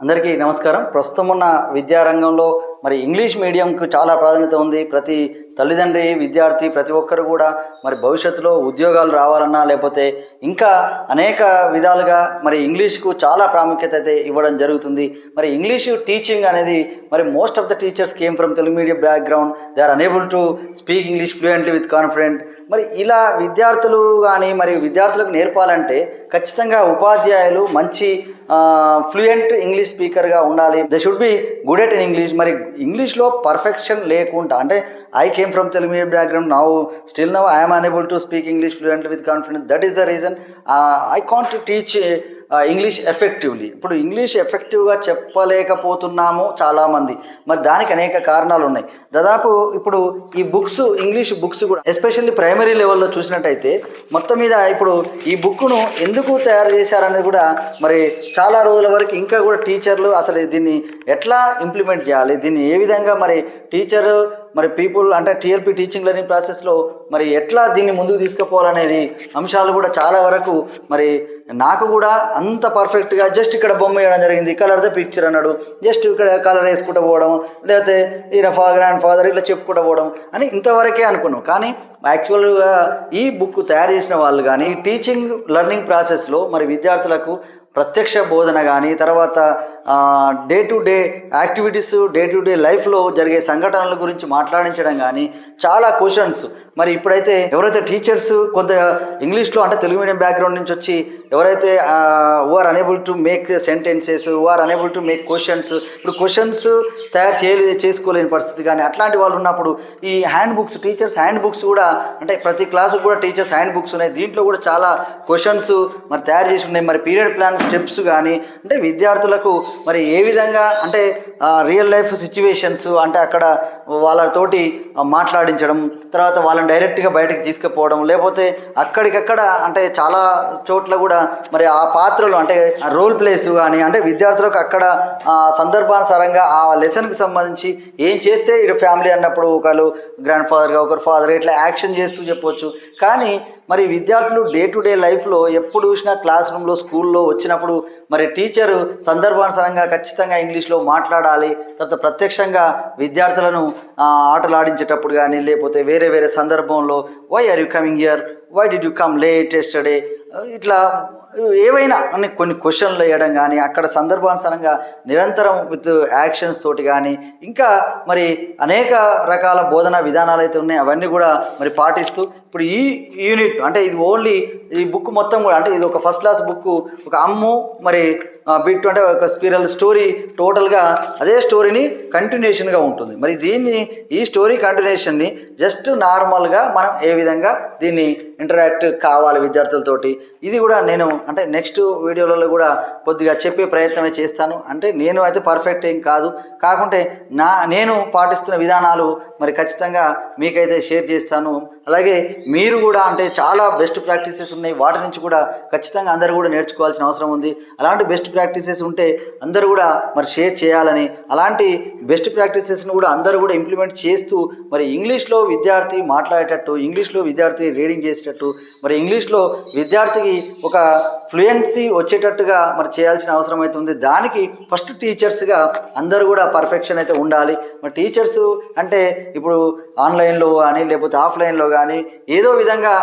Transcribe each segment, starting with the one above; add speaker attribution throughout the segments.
Speaker 1: అందరికీ నమస్కారం. ప్రస్తుతం ఉన్న విద్యారంగంలో మరి ఇంగ్లీష్ మీడియంకు చాలా ప్రాధాన్యత ఉంది. ప్రతి తల్లిదండ్రి, విద్యార్థి ప్రతి ఒక్కరు కూడా మరి భవిష్యత్తులో ఉద్యోగాలు రావాలన్నా లేకపోతే ఇంకా అనేక విధాలుగా మరి ఇంగ్లీష్కు చాలా ప్రాముఖ్యత అయితే ఇవ్వడం జరుగుతుంది. మరి ఇంగ్లీషు టీచింగ్ అనేది మరి most of the teachers came from Telugu medium background. They are unable to speak English fluently with confident. మరి ఇలా విద్యార్థులు కానీ మరి విద్యార్థులకు నేర్పాలంటే ఖచ్చితంగా ఉపాధ్యాయులు మంచి ఫ్లూయెంట్ ఇంగ్లీష్ స్పీకర్గా ఉండాలి. They should be good at in English. మరి ఇంగ్లీష్లో పర్ఫెక్షన్ లేకుండా అంటే I came from Telugu medium background. Still now I am unable to speak English fluently with confidence. That is the reason I can't teach English effectively. ఇప్పుడు English ఎఫెక్టివ్గా చెప్పలేకపోతున్నాము చాలామంది. మరి దానికి అనేక కారణాలు ఉన్నాయి. దాదాపు ఇప్పుడు ఈ బుక్స్, ఇంగ్లీష్ బుక్స్ కూడా ఎస్పెషల్లీ ప్రైమరీ లెవెల్లో చూసినట్టయితే మొత్తం మీద ఇప్పుడు ఈ బుక్ను ఎందుకు తయారు చేశారనేది కూడా మరి చాలా రోజుల వరకు ఇంకా కూడా టీచర్లు అసలు దీన్ని ఎట్లా ఇంప్లిమెంట్ చేయాలి, దీన్ని ఏ విధంగా మరి టీచరు మరి పీపుల్ అంటే టీఎల్పీ టీచింగ్ లెర్నింగ్ ప్రాసెస్లో మరి ఎట్లా దీన్ని ముందుకు తీసుకుపోవాలనేది అంశాలు కూడా చాలా వరకు మరి నాకు కూడా అంత పర్ఫెక్ట్గా జస్ట్ ఇక్కడ బొమ్మ వేయడం జరిగింది, కలర్ ద పిక్చర్ అన్నాడు, జస్ట్ ఇక్కడ కలర్ వేసుకుంటూ పోవడం, లేకపోతే ఈయన గ్రాండ్ ఫాదర్ ఇట్లా చెప్పుకుంటూ పోవడం అని ఇంతవరకే అనుకున్నాం. కానీ యాక్చువల్గా ఈ బుక్ తయారు చేసిన వాళ్ళు కానీ ఈ టీచింగ్ లెర్నింగ్ ప్రాసెస్లో మరి విద్యార్థులకు ప్రత్యక్ష బోధన కానీ తర్వాత day to day activities, day to day లైఫ్లో జరిగే సంఘటనల గురించి మాట్లాడించడం కానీ చాలా క్వశ్చన్స్. మరి ఇప్పుడైతే ఎవరైతే టీచర్స్ కొంత ఇంగ్లీష్లో అంటే తెలుగు మీడియం బ్యాక్గ్రౌండ్ నుంచి వచ్చి ఎవరైతే who are unable to make sentences, who are unable to make questions, ఇప్పుడు క్వశ్చన్స్ తయారు చేసుకోలేని పరిస్థితి కానీ అట్లాంటి వాళ్ళు ఉన్నప్పుడు ఈ handbooks, teachers handbooks కూడా అంటే ప్రతి క్లాసుకు కూడా టీచర్స్ హ్యాండ్ బుక్స్ ఉన్నాయి. దీంట్లో కూడా చాలా క్వశ్చన్స్ మరి తయారు చేసి ఉన్నాయి. మరి పీరియడ్ ప్లాన్ స్టెప్స్ కానీ అంటే విద్యార్థులకు మరి ఏ విధంగా అంటే రియల్ లైఫ్ సిచ్యువేషన్స్ అంటే అక్కడ వాళ్ళతోటి మాట్లాడించడం, తర్వాత వాళ్ళని డైరెక్ట్గా బయటకు తీసుకుపోవడం, లేకపోతే అక్కడికక్కడ అంటే చాలా చోట్ల కూడా మరి ఆ పాత్రలు అంటే రోల్ ప్లేస్ కానీ అంటే విద్యార్థులకు అక్కడ సందర్భానుసారంగా ఆ లెసన్కి సంబంధించి ఏం చేస్తే ఇటు ఫ్యామిలీ అన్నప్పుడు ఒకరు గ్రాండ్ ఫాదర్గా ఒకరు ఫాదర్ ఇట్లా యాక్షన్ చేస్తూ చెప్పవచ్చు. కానీ మరి విద్యార్థులు డే టు డే లైఫ్లో ఎప్పుడు చూసినా క్లాస్ రూమ్లో, స్కూల్లో వచ్చినప్పుడు మరి టీచరు సందర్భానుసారంగా ఖచ్చితంగా ఇంగ్లీష్లో మాట్లాడాలి. తర్వాత ప్రత్యక్షంగా విద్యార్థులను ఆటలు ఆడించేటప్పుడు కానీ లేకపోతే వేరే వేరే సందర్భంలో why are you coming here, why did you come late yesterday, ఇట్లా ఏవైనా అని కొన్ని క్వశ్చన్లు వేయడం కానీ అక్కడ సందర్భానుసారంగా నిరంతరం విత్ యాక్షన్స్ తోటి కానీ ఇంకా మరి అనేక రకాల బోధనా విధానాలు అయితే ఉన్నాయి అవన్నీ కూడా మరి పాటిస్తూ ఇప్పుడు ఈ యూనిట్ అంటే ఇది ఓన్లీ ఈ బుక్ మొత్తం కూడా అంటే ఇది ఒక ఫస్ట్ క్లాస్ బుక్, ఒక అమ్ము మరి బిట్ అంటే ఒక స్పిరల్ స్టోరీ టోటల్గా అదే స్టోరీని కంటిన్యూషన్గా ఉంటుంది. మరి ఈ స్టోరీ కంటిన్యూషన్ని జస్ట్ నార్మల్గా మనం ఏ విధంగా దీన్ని ఇంటరాక్ట్ కావాలి విద్యార్థులతోటి, ఇది కూడా నేను అంటే నెక్స్ట్ వీడియోలలో కూడా కొద్దిగా చెప్పే ప్రయత్నమే చేస్తాను. అంటే నేను అయితే పర్ఫెక్ట్ ఏం కాదు, కాకుంటే నేను పాటిస్తున్న విధానాలు మరి ఖచ్చితంగా మీకైతే షేర్ చేస్తాను. అలాగే మీరు కూడా అంటే చాలా బెస్ట్ ప్రాక్టీసెస్ ఉన్నాయి, వాటి నుంచి కూడా ఖచ్చితంగా అందరూ కూడా నేర్చుకోవాల్సిన అవసరం ఉంది. అలాంటి బెస్ట్ ప్రాక్టీసెస్ ఉంటే అందరూ కూడా మరి షేర్ చేయాలని, అలాంటి బెస్ట్ ప్రాక్టీసెస్ను కూడా అందరూ కూడా ఇంప్లిమెంట్ చేస్తూ మరి ఇంగ్లీష్లో విద్యార్థి మాట్లాడేటట్టు, ఇంగ్లీష్లో విద్యార్థి రీడింగ్ చేసేటట్టు, మరి ఇంగ్లీష్లో విద్యార్థికి ఒక ఫ్లూయెన్సీ వచ్చేటట్టుగా మరి చేయాల్సిన అవసరం అయితే ఉంది. దానికి ఫస్ట్ టీచర్స్గా అందరూ కూడా పర్ఫెక్షన్ అయితే ఉండాలి. మరి టీచర్స్ అంటే ఇప్పుడు ఆన్లైన్లో కానీ లేకపోతే ఆఫ్లైన్లో కానీ ఏదో విధంగా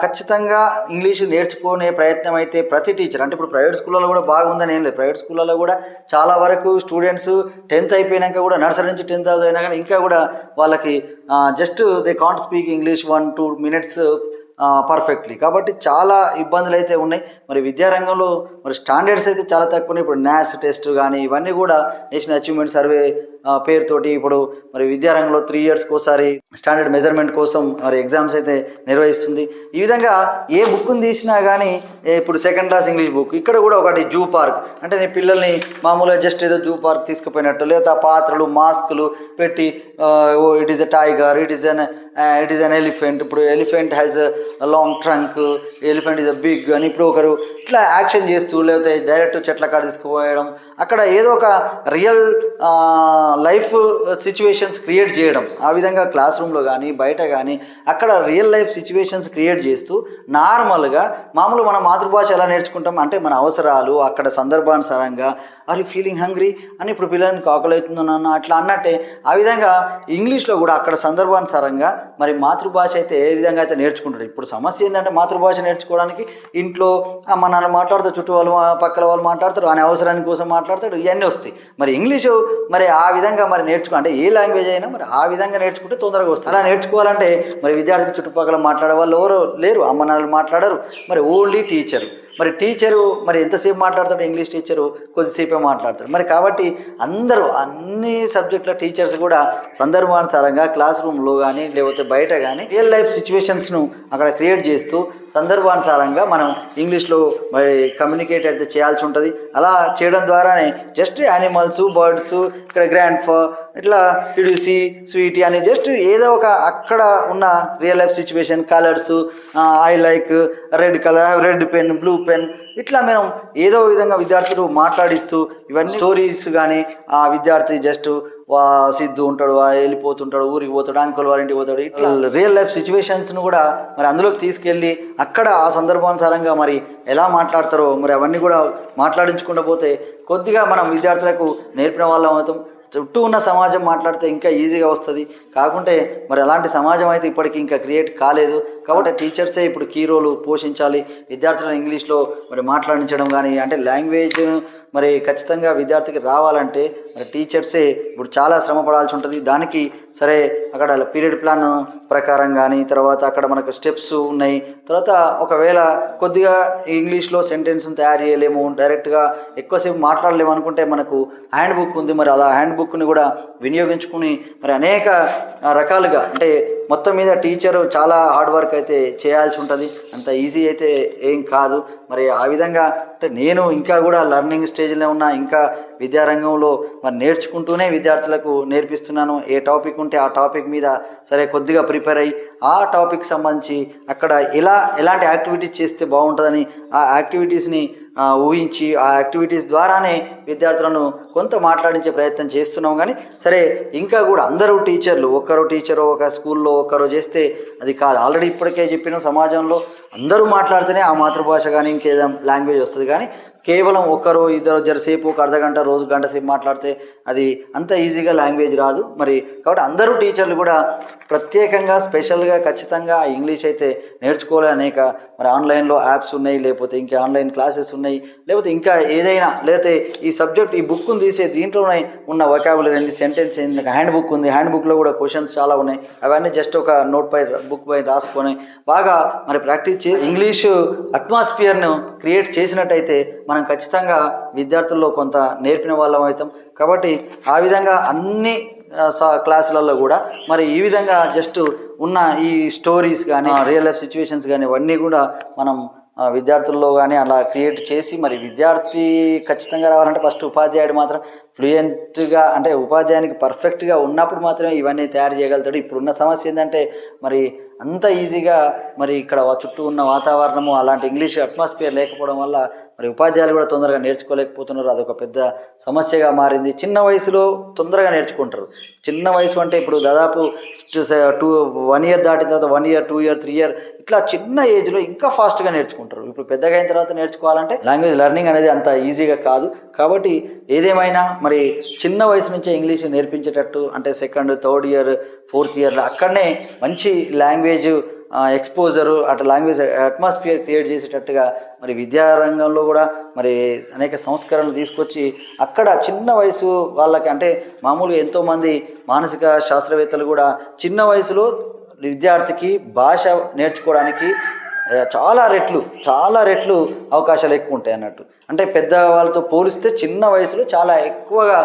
Speaker 1: ఖచ్చితంగా ఇంగ్లీషు నేర్చుకునే ప్రయత్నం అయితే ప్రతి టీచర్ అంటే ఇప్పుడు ప్రైవేట్ స్కూళ్ళలో కూడా బాగుందని ఏం లేదు. ప్రైవేట్ స్కూళ్ళలో కూడా చాలా వరకు స్టూడెంట్స్ 10th అయిపోయినాక కూడా నర్సరీ నుంచి 10th అయినా కానీ ఇంకా కూడా వాళ్ళకి just they can't speak English 1-2 minutes perfectly. కాబట్టి చాలా ఇబ్బందులు అయితే ఉన్నాయి. మరి విద్యారంగంలో మరి స్టాండర్డ్స్ అయితే చాలా తక్కువ ఉన్నాయి. ఇప్పుడు NAS టెస్ట్ కానీ ఇవన్నీ కూడా నేషనల్ అచీవ్మెంట్ సర్వే పేరుతోటి ఇప్పుడు మరి విద్యారంగంలో 3 yearsకి ఒకసారి స్టాండర్డ్ మెజర్మెంట్ కోసం మరి ఎగ్జామ్స్ అయితే నిర్వహిస్తుంది. ఈ విధంగా ఏ బుక్ని తీసినా కానీ ఇప్పుడు సెకండ్ క్లాస్ ఇంగ్లీష్ బుక్ ఇక్కడ కూడా ఒకటి జూ పార్క్ అంటే నీ పిల్లల్ని మామూలుగా జస్ట్ ఏదో జూ పార్క్ తీసుకుపోయినట్టు లేదా ఆ పాత్రలు మాస్కులు పెట్టి it is a tiger, it is an elephant, ఇప్పుడు elephant has long trunk, elephant is a big అని ఇప్పుడు ఒకరు ఇట్లా యాక్షన్ చేస్తూ లేకపోతే డైరెక్ట్ చెట్ల కాడ తీసుకుపోయడం అక్కడ ఏదో ఒక రియల్ లైఫ్ సిచ్యువేషన్స్ క్రియేట్ చేయడం. ఆ విధంగా క్లాస్ రూమ్లో కానీ బయట కానీ అక్కడ రియల్ లైఫ్ సిచ్యువేషన్స్ క్రియేట్ చేస్తూ నార్మల్గా మామూలు మన మాతృభాష ఎలా నేర్చుకుంటాం అంటే మన అవసరాలు అక్కడ సందర్భానుసారంగా ఆర్ యూ ఫీలింగ్ హంగ్రీ అని ఇప్పుడు పిల్లలకి ఆకలి అవుతుందన్న అట్లా అన్నట్టే ఆ విధంగా ఇంగ్లీష్లో కూడా అక్కడ సందర్భానుసారంగా మరి మాతృభాష అయితే ఏ విధంగా అయితే నేర్చుకుంటాడు. ఇప్పుడు సమస్య ఏంటంటే మాతృభాష నేర్చుకోవడానికి ఇంట్లో అమ్మ నాన్న మాట్లాడతారు, చుట్టూ వాళ్ళు పక్కల వాళ్ళు మాట్లాడతారు, అనే అవసరానికి కోసం మాట్లాడతాడు, ఇవన్నీ వస్తాయి. మరి ఇంగ్లీషు మరి ఆ విధంగా మరి అంటే ఏ లాంగ్వేజ్ అయినా మరి ఆ విధంగా నేర్చుకుంటే తొందరగా వస్తుంది. అలా నేర్చుకోవాలంటే మరి విద్యార్థి చుట్టుపక్కల మాట్లాడే వాళ్ళు ఎవరు లేరు, అమ్మ నాన్నలు మాట్లాడరు, మరి ఓన్లీ టీచరు. మరి టీచరు మరి ఎంతసేపు మాట్లాడతాడు, ఇంగ్లీష్ టీచరు కొద్దిసేపే మాట్లాడతాడు. మరి కాబట్టి అందరూ అన్ని సబ్జెక్టుల టీచర్స్ కూడా సందర్భానుసారంగా క్లాస్ రూమ్లో కానీ లేకపోతే బయట కానీ రియల్ లైఫ్ సిచ్యువేషన్స్ను అక్కడ క్రియేట్ చేస్తూ సందర్భానుసారంగా మనం ఇంగ్లీష్లో మరి కమ్యూనికేట్ అయితే చేయాల్సి ఉంటుంది. అలా చేయడం ద్వారానే జస్ట్ యానిమల్స్, బర్డ్స్, ఇక్కడ గ్రాండ్ ఫా, ఇట్లా పిడిసి, స్వీటీ అని జస్ట్ ఏదో ఒక అక్కడ ఉన్న real life situation, colours, I like red colour, red pen, blue pen, ఇట్లా మనం ఏదో విధంగా విద్యార్థులు మాట్లాడిస్తూ ఇవన్నీ స్టోరీస్ కానీ ఆ విద్యార్థి జస్ట్ సిద్ధు ఉంటాడు, వెళ్ళిపోతుంటాడు, ఊరికి పోతాడు, అంకుల్ వాళ్ళ ఇంటికి పోతాడు, ఇట్లా రియల్ లైఫ్ సిచ్యువేషన్స్ను కూడా మరి అందులోకి తీసుకెళ్ళి అక్కడ ఆ సందర్భానుసారంగా మరి ఎలా మాట్లాడతారో మరి అవన్నీ కూడా మాట్లాడించుకుంటూ పోతే కొద్దిగా మనం విద్యార్థులకు నేర్పిన వాళ్ళం అవుతాం. చుట్టూ ఉన్న సమాజం మాట్లాడితే ఇంకా ఈజీగా వస్తుంది. కాకుంటే మరి అలాంటి సమాజం అయితే ఇప్పటికీ ఇంకా క్రియేట్ కాలేదు. కాబట్టి టీచర్సే ఇప్పుడు కీ రోల్ పోషించాలి. విద్యార్థులను ఇంగ్లీష్లో మరి మాట్లాడించడం కానీ అంటే లాంగ్వేజ్ మరి ఖచ్చితంగా విద్యార్థికి రావాలంటే మరి టీచర్సే ఇప్పుడు చాలా శ్రమ పడాల్సి ఉంటుంది. దానికి సరే అక్కడ పీరియడ్ ప్లాన్ ప్రకారం కానీ తర్వాత అక్కడ మనకు స్టెప్స్ ఉన్నాయి. తర్వాత ఒకవేళ కొద్దిగా ఇంగ్లీష్లో సెంటెన్స్ని తయారు చేయలేము, డైరెక్ట్గా ఎక్కువసేపు మాట్లాడలేము అనుకుంటే మనకు హ్యాండ్ బుక్ ఉంది. మరి అలా హ్యాండ్ బుక్ని కూడా వినియోగించుకుని మరి అనేక రకాలుగా అంటే మొత్తం మీద టీచరు చాలా హార్డ్ వర్క్ అయితే చేయాల్సి ఉంటుంది. అంత ఈజీ అయితే ఏం కాదు. మరి ఆ విధంగా అంటే నేను ఇంకా కూడా లర్నింగ్ స్టేజ్లో ఉన్నా, ఇంకా విద్యారంగంలో మరి నేర్చుకుంటూనే విద్యార్థులకు నేర్పిస్తున్నాను. ఏ టాపిక్ ఉంటే ఆ టాపిక్ మీద సరే కొద్దిగా ప్రిపేర్ అయ్యి ఆ టాపిక్ సంబంధించి అక్కడ ఎలాంటి యాక్టివిటీస్ చేస్తే బాగుంటుందని ఆ యాక్టివిటీస్ని ఊహించి ఆ యాక్టివిటీస్ ద్వారానే విద్యార్థులను కొంత మాట్లాడించే ప్రయత్నం చేస్తున్నాం. కానీ సరే ఇంకా కూడా అందరూ టీచర్లు ఒక్కరు టీచరు ఒక స్కూల్లో ఒక్కరు చేస్తే అది కాదు. ఆల్రెడీ ఇప్పటికే చెప్పిన సమాజంలో అందరూ మాట్లాడితేనే ఆ మాతృభాష కానీ ఇంకేదో లాంగ్వేజ్ వస్తుంది. కానీ కేవలం ఒకరు ఇద్దరు జరసేపు ఒక అర్ధగంట రోజు గంట సేపు మాట్లాడితే అది అంత ఈజీగా లాంగ్వేజ్ రాదు. మరి కాబట్టి అందరూ టీచర్లు కూడా ప్రత్యేకంగా స్పెషల్గా ఖచ్చితంగా ఇంగ్లీష్ అయితే నేర్చుకోవాలి. అనేక మరి ఆన్లైన్లో యాప్స్ ఉన్నాయి, లేకపోతే ఇంకా ఆన్లైన్ క్లాసెస్ ఉన్నాయి, లేకపోతే ఇంకా ఏదైనా లేకపోతే ఈ సబ్జెక్ట్ ఈ బుక్ను తీసే దీంట్లోనే ఉన్న వొకాబులరీ ఏంటి, సెంటెన్స్ ఏంటి, హ్యాండ్ బుక్ ఉంది, హ్యాండ్ బుక్లో కూడా క్వశ్చన్స్ చాలా ఉన్నాయి. అవన్నీ జస్ట్ ఒక బుక్ పై రాసుకొని బాగా మరి ప్రాక్టీస్ చేసి ఇంగ్లీషు అట్మాస్ఫియర్ను క్రియేట్ చేసినట్టయితే మనం ఖచ్చితంగా విద్యార్థుల్లో కొంత నేర్పిన వాళ్ళం అవుతాం. కాబట్టి ఆ విధంగా అన్ని క్లాసులలో కూడా మరి ఈ విధంగా జస్ట్ ఉన్న ఈ స్టోరీస్ కానీ రియల్ లైఫ్ సిచ్యువేషన్స్ కానీ ఇవన్నీ కూడా మనం విద్యార్థుల్లో కానీ అలా క్రియేట్ చేసి మరి విద్యార్థి ఖచ్చితంగా రావాలంటే ఫస్ట్ ఉపాధ్యాయుడు మాత్రం ఫ్లూయెంట్గా అంటే ఉపాధ్యాయునికి పర్ఫెక్ట్గా ఉన్నప్పుడు మాత్రమే ఇవన్నీ తయారు చేయగలుగుతాడు. ఇప్పుడున్న సమస్య ఏంటంటే మరి అంత ఈజీగా మరి ఇక్కడ చుట్టూ ఉన్న వాతావరణము అలాంటి ఇంగ్లీష్ అట్మాస్ఫియర్ లేకపోవడం వల్ల మరి ఉపాధ్యాయులు కూడా తొందరగా నేర్చుకోలేకపోతున్నారు. అదొక పెద్ద సమస్యగా మారింది. చిన్న వయసులో తొందరగా నేర్చుకుంటారు. చిన్న వయసు అంటే ఇప్పుడు దాదాపు 1 ఇయర్ దాటిన తర్వాత 1 ఇయర్ 2 ఇయర్ 3 ఇయర్ ఇట్లా చిన్న ఏజ్లో ఇంకా ఫాస్ట్గా నేర్చుకుంటారు. ఇప్పుడు పెద్దగా అయిన తర్వాత నేర్చుకోవాలంటే లాంగ్వేజ్ లెర్నింగ్ అనేది అంత ఈజీగా కాదు. కాబట్టి ఏదేమైనా మరి చిన్న వయసు నుంచే ఇంగ్లీష్ నేర్పించేటట్టు అంటే 2nd, 3rd ఇయర్ 4th ఇయర్లో అక్కడనే మంచి లాంగ్వేజ్ ఎక్స్పోజరు అటు లాంగ్వేజ్ అట్మాస్ఫియర్ క్రియేట్ చేసేటట్టుగా మరి విద్యారంగంలో కూడా మరి అనేక సంస్కరణలు తీసుకొచ్చి అక్కడ చిన్న వయసు వాళ్ళకి అంటే మామూలుగా ఎంతోమంది మానసిక శాస్త్రవేత్తలు కూడా చిన్న వయసులో విద్యార్థికి భాష నేర్చుకోవడానికి చాలా రెట్లు అవకాశాలు ఎక్కువ ఉంటాయి అన్నట్టు. అంటే పెద్ద వాళ్ళతో పోలిస్తే చిన్న వయసులో చాలా ఎక్కువగా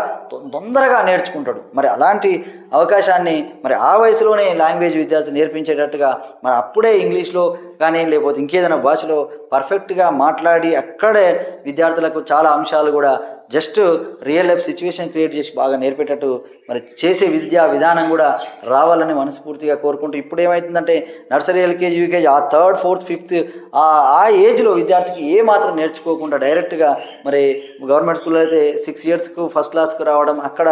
Speaker 1: తొందరగా నేర్చుకుంటాడు. మరి అలాంటి అవకాశాన్ని మరి ఆ వయసులోనే లాంగ్వేజ్ విద్యార్థి నేర్పించేటట్టుగా మరి అప్పుడే ఇంగ్లీష్లో కానీ లేకపోతే ఇంకేదైనా భాషలో పర్ఫెక్ట్గా మాట్లాడి అక్కడే విద్యార్థులకు చాలా అంశాలు కూడా just real life situation create చేసి బాగా నేర్పేటట్టు మరి చేసే విద్యా విధానం కూడా రావాలని మనస్ఫూర్తిగా కోరుకుంటూ ఇప్పుడు ఏమవుతుందంటే నర్సరీ, ఎల్కేజీ, యూకేజీ ఆ 3rd, 4th, 5th ఆ ఏజ్లో విద్యార్థికి ఏ మాత్రం నేర్చుకోకుండా డైరెక్ట్గా మరి గవర్నమెంట్ స్కూల్లో అయితే 6 ఇయర్స్కు ఫస్ట్ క్లాస్కు రావడం అక్కడ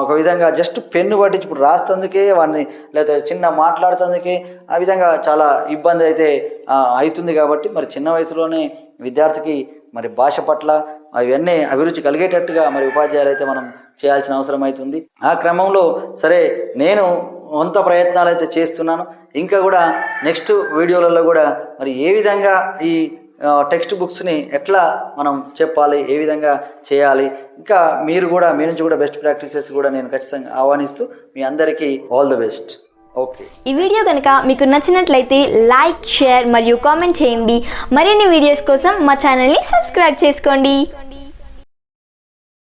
Speaker 1: ఒక విధంగా జస్ట్ పెన్ను పట్టించి ఇప్పుడు రాస్తుందుకే వాడిని లేకపోతే చిన్న మాట్లాడుతుందుకే ఆ విధంగా చాలా ఇబ్బంది అయితే అవుతుంది. కాబట్టి మరి చిన్న వయసులోనే విద్యార్థికి మరి భాష పట్ల అవన్నీ అభిరుచి కలిగేటట్టుగా మరి ఉపాధ్యాయులు అయితే మనం చేయాల్సిన అవసరం అవుతుంది. ఆ క్రమంలో సరే నేను వంత ప్రయత్నాలు అయితే చేస్తున్నాను. ఇంకా కూడా నెక్స్ట్ వీడియోలలో కూడా మరి ఏ విధంగా ఈ టెక్స్ట్ బుక్స్ని ఎట్లా మనం చెప్పాలి, ఏ విధంగా చేయాలి, ఇంకా మీరు కూడా మీ నుంచి కూడా బెస్ట్ ప్రాక్టీసెస్ కూడా నేను ఖచ్చితంగా ఆహ్వానిస్తూ మీ అందరికీ ఆల్ ది బెస్ట్. ఓకే,
Speaker 2: ఈ వీడియో కనుక మీకు నచ్చినట్లయితే లైక్, షేర్ మరియు కామెంట్ చేయండి. మరిన్ని వీడియోస్ కోసం మా ఛానల్ని సబ్స్క్రైబ్ చేసుకోండి.